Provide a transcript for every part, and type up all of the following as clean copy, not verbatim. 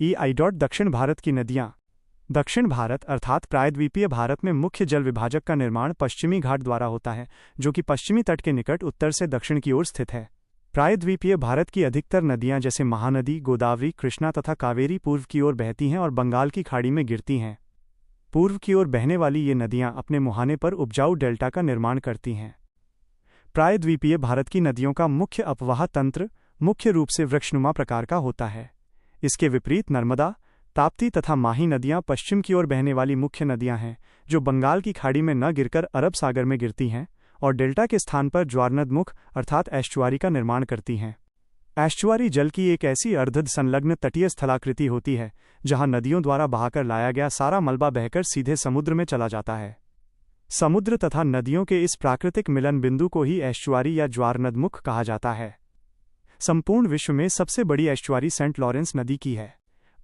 दक्षिण भारत की नदियाँ। दक्षिण भारत अर्थात प्रायद्वीपीय भारत में मुख्य जल विभाजक का निर्माण पश्चिमी घाट द्वारा होता है, जो कि पश्चिमी तट के निकट उत्तर से दक्षिण की ओर स्थित है। प्रायद्वीपीय भारत की अधिकतर नदियां जैसे महानदी, गोदावरी, कृष्णा तथा कावेरी पूर्व की ओर बहती हैं और बंगाल की खाड़ी में गिरती हैं। पूर्व की ओर बहने वाली ये नदियां अपने मुहाने पर उपजाऊ डेल्टा का निर्माण करती हैं। प्रायद्वीपीय भारत की नदियों का मुख्य अपवाह तंत्र मुख्य रूप से वृक्षनुमा प्रकार का होता है। इसके विपरीत नर्मदा, ताप्ती तथा माही नदियां पश्चिम की ओर बहने वाली मुख्य नदियां हैं, जो बंगाल की खाड़ी में न गिरकर अरब सागर में गिरती हैं और डेल्टा के स्थान पर ज्वारनदमुख अर्थात एस्चुआरी का निर्माण करती हैं। एस्चुआरी जल की एक ऐसी अर्ध संलग्न तटीय स्थलाकृति होती है जहां नदियों द्वारा बहाकर लाया गया सारा मलबा बहकर सीधे समुद्र में चला जाता है। समुद्र तथा नदियों के इस प्राकृतिक मिलन बिंदु को ही एस्चुआरी या ज्वारनदमुख कहा जाता है। संपूर्ण विश्व में सबसे बड़ी एस्चुआरी सेंट लॉरेंस नदी की है।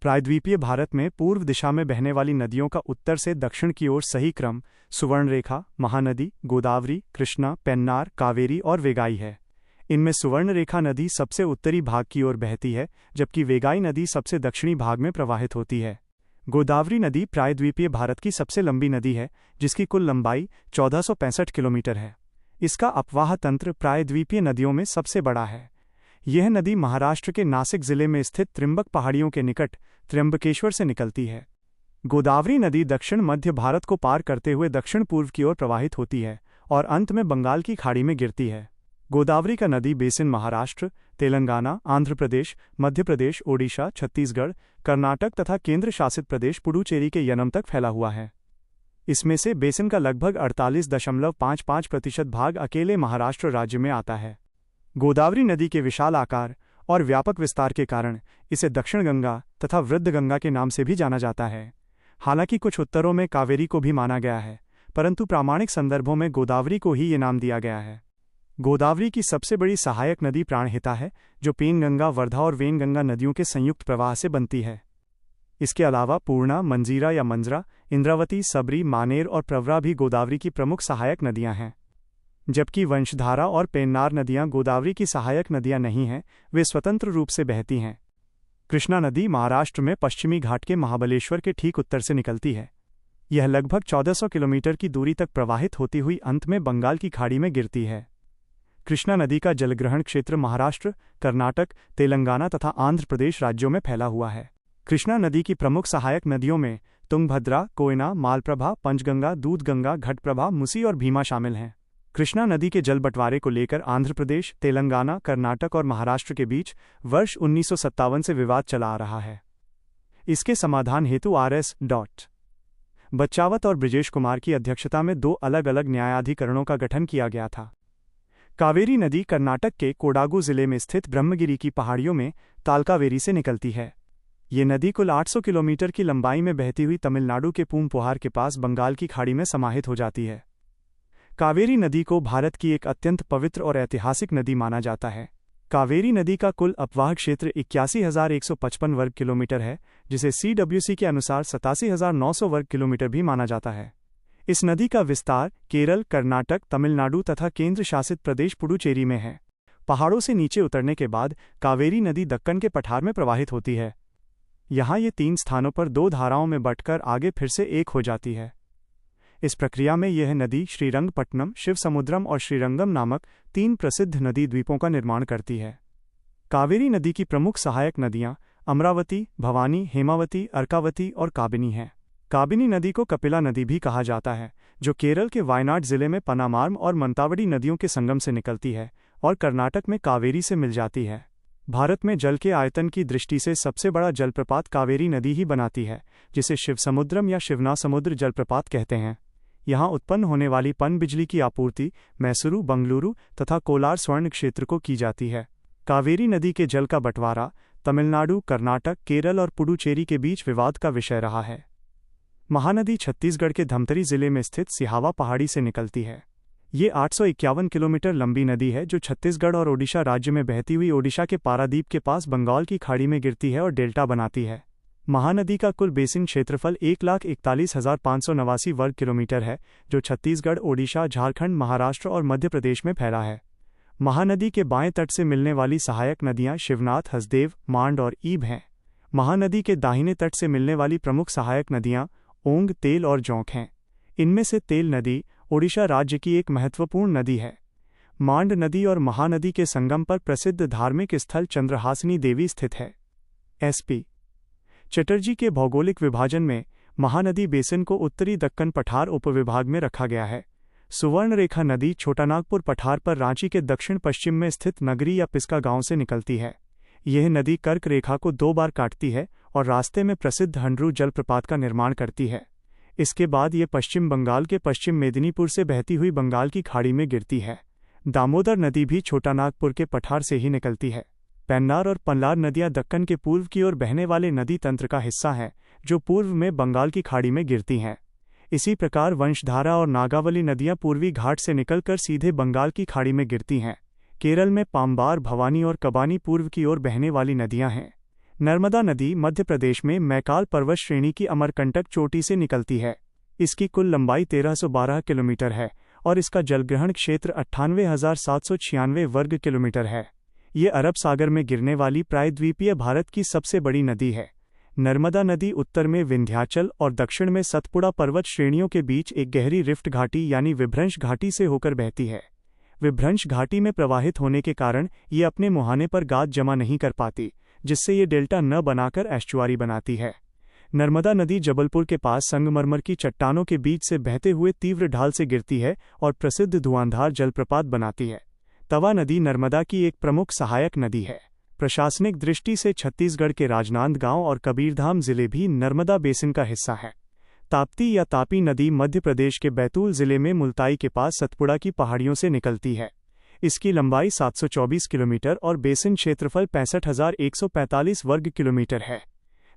प्रायद्वीपीय भारत में पूर्व दिशा में बहने वाली नदियों का उत्तर से दक्षिण की ओर सही क्रम सुवर्णरेखा, महानदी, गोदावरी, कृष्णा, पेन्नार, कावेरी और वेगाई है। इनमें सुवर्णरेखा नदी सबसे उत्तरी भाग की ओर बहती है, जबकि वेगाई नदी सबसे दक्षिणी भाग में प्रवाहित होती है। गोदावरी नदी प्रायद्वीपीय भारत की सबसे लंबी नदी है, जिसकी कुल लंबाई 1465 किलोमीटर है। इसका अपवाह तंत्र प्रायद्वीपीय नदियों में सबसे बड़ा है। यह नदी महाराष्ट्र के नासिक जिले में स्थित त्रिंबक पहाड़ियों के निकट त्र्यंबकेश्वर से निकलती है। गोदावरी नदी दक्षिण मध्य भारत को पार करते हुए दक्षिण पूर्व की ओर प्रवाहित होती है और अंत में बंगाल की खाड़ी में गिरती है। गोदावरी का नदी बेसिन महाराष्ट्र, तेलंगाना, आंध्र प्रदेश, मध्य प्रदेश, ओडिशा, छत्तीसगढ़, कर्नाटक तथा केंद्र शासित प्रदेश पुडुचेरी के यनम तक फैला हुआ है। इसमें से बेसिन का लगभग 48.55% भाग अकेले महाराष्ट्र राज्य में आता है। गोदावरी नदी के विशाल आकार और व्यापक विस्तार के कारण इसे दक्षिण गंगा तथा वृद्ध गंगा के नाम से भी जाना जाता है। हालांकि कुछ उत्तरों में कावेरी को भी माना गया है, परंतु प्रामाणिक संदर्भों में गोदावरी को ही ये नाम दिया गया है। गोदावरी की सबसे बड़ी सहायक नदी प्राणहिता है, जो पेनगंगा, वर्धा और वेनगंगा नदियों के संयुक्त प्रवाह से बनती है। इसके अलावा पूर्णा, मंजीरा या मंजरा, इंद्रावती, सबरी, मानेर और प्रवरा भी गोदावरी की प्रमुख सहायक नदियां हैं। जबकि वंशधारा और पेन्नार नदियां गोदावरी की सहायक नदियां नहीं हैं, वे स्वतंत्र रूप से बहती हैं। कृष्णा नदी महाराष्ट्र में पश्चिमी घाट के महाबलेश्वर के ठीक उत्तर से निकलती है। यह लगभग 1400 किलोमीटर की दूरी तक प्रवाहित होती हुई अंत में बंगाल की खाड़ी में गिरती है। कृष्णा नदी का जलग्रहण क्षेत्र महाराष्ट्र, कर्नाटक, तेलंगाना तथा आंध्र प्रदेश राज्यों में फैला हुआ है। कृष्णा नदी की प्रमुख सहायक नदियों में तुंगभद्रा, कोयना, मालप्रभा, पंचगंगा, दूधगंगा, घटप्रभा, मुसी और भीमा शामिल हैं। कृष्णा नदी के जल बंटवारे को लेकर आंध्र प्रदेश, तेलंगाना, कर्नाटक और महाराष्ट्र के बीच वर्ष 1957 से विवाद चला आ रहा है। इसके समाधान हेतु आर.एस. बच्चावत और ब्रिजेश कुमार की अध्यक्षता में 2 अलग अलग न्यायाधिकरणों का गठन किया गया था। कावेरी नदी कर्नाटक के कोडागु जिले में स्थित ब्रह्मगिरी की पहाड़ियों में तालकावेरी से निकलती है। ये नदी कुल 800 किलोमीटर की लंबाई में बहती हुई तमिलनाडु के पूमपोहार के पास बंगाल की खाड़ी में समाहित हो जाती है। कावेरी नदी को भारत की एक अत्यंत पवित्र और ऐतिहासिक नदी माना जाता है। कावेरी नदी का कुल अपवाह क्षेत्र 81,155 वर्ग किलोमीटर है, जिसे CWC के अनुसार 87,900 वर्ग किलोमीटर भी माना जाता है। इस नदी का विस्तार केरल, कर्नाटक, तमिलनाडु तथा केंद्र शासित प्रदेश पुडुचेरी में है। पहाड़ों से नीचे उतरने के बाद कावेरी नदी दक्कन के पठार में प्रवाहित होती है। यहाँ ये 3 स्थानों पर 2 धाराओं में बंटकर आगे फिर से एक हो जाती है। इस प्रक्रिया में यह नदी श्रीरंगपट्टनम, शिवसमुद्रम और श्रीरंगम नामक 3 प्रसिद्ध नदी द्वीपों का निर्माण करती है। कावेरी नदी की प्रमुख सहायक नदियां अमरावती, भवानी, हेमावती, अर्कावती और काबिनी हैं। काबिनी नदी को कपिला नदी भी कहा जाता है, जो केरल के वायनाड जिले में पनामार्म और मंतावडी नदियों के संगम से निकलती है और कर्नाटक में कावेरी से मिल जाती है। भारत में जल के आयतन की दृष्टि से सबसे बड़ा जलप्रपात कावेरी नदी ही बनाती है, जिसे शिवसमुद्रम या शिवनासमुद्र जलप्रपात कहते हैं। यहाँ उत्पन्न होने वाली पनबिजली की आपूर्ति मैसूरू, बंगलुरु तथा कोलार स्वर्ण क्षेत्र को की जाती है। कावेरी नदी के जल का बंटवारा तमिलनाडु, कर्नाटक, केरल और पुडुचेरी के बीच विवाद का विषय रहा है। महानदी छत्तीसगढ़ के धमतरी जिले में स्थित सिहावा पहाड़ी से निकलती है। ये 851 किलोमीटर लंबी नदी है, जो छत्तीसगढ़ और ओडिशा राज्य में बहती हुई ओडिशा के पारादीप के पास बंगाल की खाड़ी में गिरती है और डेल्टा बनाती है। महानदी का कुल बेसिन क्षेत्रफल 1,41,589 वर्ग किलोमीटर है, जो छत्तीसगढ़, ओडिशा, झारखंड, महाराष्ट्र और मध्य प्रदेश में फैला है। महानदी के बाएं तट से मिलने वाली सहायक नदियां शिवनाथ, हसदेव, मांड और ईब हैं। महानदी के दाहिने तट से मिलने वाली प्रमुख सहायक नदियां ओंग, तेल और जोंक हैं। इनमें से तेल नदी ओडिशा राज्य की एक महत्वपूर्ण नदी है। मांड नदी और महानदी के संगम पर प्रसिद्ध धार्मिक स्थल चंद्रहासिनी देवी स्थित है। एसपी चटर्जी के भौगोलिक विभाजन में महानदी बेसिन को उत्तरी दक्कन पठार उपविभाग में रखा गया है। सुवर्णरेखा नदी छोटानागपुर पठार पर रांची के दक्षिण पश्चिम में स्थित नगरी या पिस्का गांव से निकलती है। यह नदी कर्क रेखा को 2 बार काटती है और रास्ते में प्रसिद्ध हंड्रू जलप्रपात का निर्माण करती है। इसके बाद ये पश्चिम बंगाल के पश्चिम मेदिनीपुर से बहती हुई बंगाल की खाड़ी में गिरती है। दामोदर नदी भी छोटानागपुर के पठार से ही निकलती है। पेन्नार और पल्लार नदियां दक्कन के पूर्व की ओर बहने वाले नदी तंत्र का हिस्सा हैं, जो पूर्व में बंगाल की खाड़ी में गिरती हैं। इसी प्रकार वंशधारा और नागावली नदियां पूर्वी घाट से निकलकर सीधे बंगाल की खाड़ी में गिरती हैं। केरल में पाम्बार, भवानी और कबानी पूर्व की ओर बहने वाली नदियां हैं। नर्मदा नदी मध्य प्रदेश में मैकाल पर्वत श्रेणी की अमरकंटक चोटी से निकलती है। इसकी कुल लंबाई 1312 किलोमीटर है और इसका जलग्रहण क्षेत्र 98,796 वर्ग किलोमीटर है। ये अरब सागर में गिरने वाली प्रायद्वीपीय भारत की सबसे बड़ी नदी है। नर्मदा नदी उत्तर में विंध्याचल और दक्षिण में सतपुड़ा पर्वत श्रेणियों के बीच एक गहरी रिफ्ट घाटी यानी विभ्रंश घाटी से होकर बहती है। विभ्रंश घाटी में प्रवाहित होने के कारण ये अपने मुहाने पर गाद जमा नहीं कर पाती, जिससे ये डेल्टा न बनाकर एस्चुआरी बनाती है। नर्मदा नदी जबलपुर के पास संगमरमर की चट्टानों के बीच से बहते हुए तीव्र ढाल से गिरती है और प्रसिद्ध धुआंधार जलप्रपात बनाती है। तवा नदी नर्मदा की एक प्रमुख सहायक नदी है। प्रशासनिक दृष्टि से छत्तीसगढ़ के राजनांदगांव और कबीरधाम जिले भी नर्मदा बेसिन का हिस्सा है। ताप्ती या तापी नदी मध्य प्रदेश के बैतूल जिले में मुल्ताई के पास सतपुड़ा की पहाड़ियों से निकलती है। इसकी लंबाई 724 किलोमीटर और बेसिन क्षेत्रफल 65,145 वर्ग किलोमीटर है।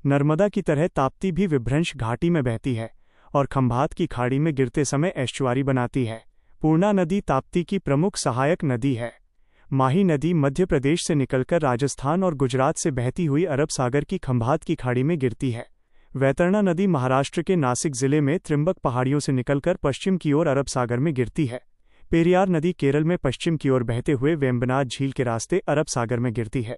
नर्मदा की तरह ताप्ती भी विभ्रंश घाटी में बहती है और खंभात की खाड़ी में गिरते समय एस्चुआरी बनाती है। पूर्णा नदी ताप्ती की प्रमुख सहायक नदी है। माही नदी मध्य प्रदेश से निकलकर राजस्थान और गुजरात से बहती हुई अरब सागर की खंभात की खाड़ी में गिरती है। वैतरणा नदी महाराष्ट्र के नासिक जिले में त्रिंबक पहाड़ियों से निकलकर पश्चिम की ओर अरब सागर में गिरती है। पेरियार नदी केरल में पश्चिम की ओर बहते हुए वेम्बनाड झील के रास्ते अरब सागर में गिरती है।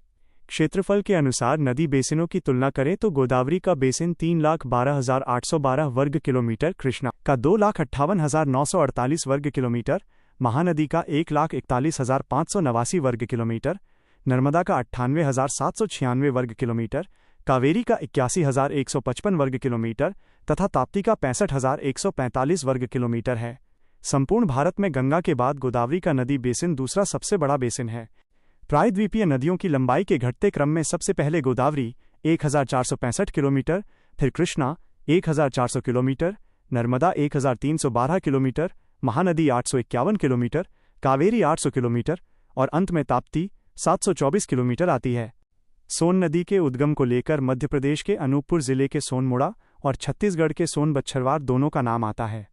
क्षेत्रफल के अनुसार नदी बेसिनों की तुलना करें तो गोदावरी का बेसिन 3,12,812 वर्ग किलोमीटर, कृष्णा का 2,58,948 वर्ग किलोमीटर, महानदी का 1,41,589 वर्ग किलोमीटर, नर्मदा का 98,796 वर्ग किलोमीटर, कावेरी का 81,155 वर्ग किलोमीटर तथा ताप्ती का 65,145 वर्ग किलोमीटर है। संपूर्ण भारत में गंगा के बाद गोदावरी का नदी बेसिन दूसरा सबसे बड़ा बेसिन है। प्रायद्वीपीय नदियों की लंबाई के घटते क्रम में सबसे पहले गोदावरी 1,465 किलोमीटर, फिर Krishna 1,400 kilometre, Narmada 1,312 kilometre, Mahanadi 851 kilometre, Kaveri 800 kilometre और अंत में ताप्ती 724 किलोमीटर आती है। सोन नदी के उद्गम को लेकर मध्य प्रदेश के अनूपपुर जिले के सोनमुड़ा और छत्तीसगढ़ के सोनबच्छरवार दोनों का नाम आता है।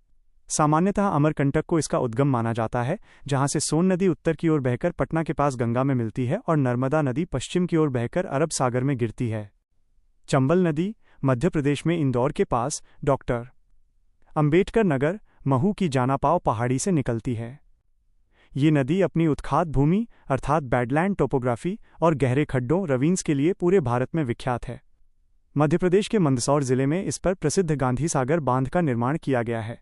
सामान्यतः अमरकंटक को इसका उद्गम माना जाता है, जहां से सोन नदी उत्तर की ओर बहकर पटना के पास गंगा में मिलती है और नर्मदा नदी पश्चिम की ओर बहकर अरब सागर में गिरती है। चंबल नदी मध्य प्रदेश में इंदौर के पास डॉक्टर अंबेडकर नगर, महू की जानापाव पहाड़ी से निकलती है। ये नदी अपनी उत्खात भूमि अर्थात बैडलैंड टोपोग्राफी और गहरे खड्डों रवीन्स के लिए पूरे भारत में विख्यात है। मध्य प्रदेश के मंदसौर जिले में इस पर प्रसिद्ध गांधी सागर बांध का निर्माण किया गया है।